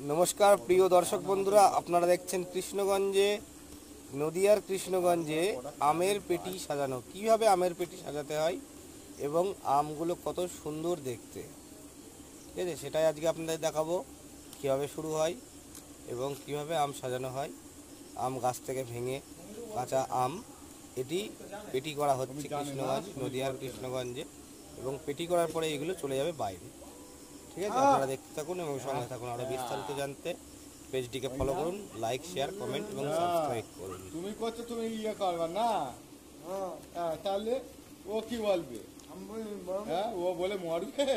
নমস্কার প্রিয় দর্শক বন্ধুরা, আপনারা দেখছেন কৃষ্ণগঞ্জে, নদিয়ার কৃষ্ণগঞ্জে আমের পেটি সাজানো। কিভাবে আমের পেটি সাজাতে হয় এবং আমগুলো কত সুন্দর দেখতে, ঠিক আছে, সেটাই আজকে আপনাদের দেখাবো। কিভাবে শুরু হয় এবং কিভাবে আম সাজানো হয়। আম গাছ থেকে ভেঙে কাঁচা আম এটি পেটি করা হচ্ছে কৃষ্ণগঞ্জ, নদিয়ার কৃষ্ণগঞ্জে, এবং পেটি করার পরে এগুলো চলে যাবে বাইরে। ঠিক আছে, আপনারা দেখতে থাকুন এবং সঙ্গে থাকুন। আরও বিস্তারিত জানতে পেজটিকে ফলো করুন, লাইক, শেয়ার, কমেন্ট এবং সাবস্ক্রাইব করুন। তুমি করছো, তুমি ইয়ে করবা না? হ্যাঁ, তাহলে ও কি বলবে? হ্যাঁ, ও বলে মরবে।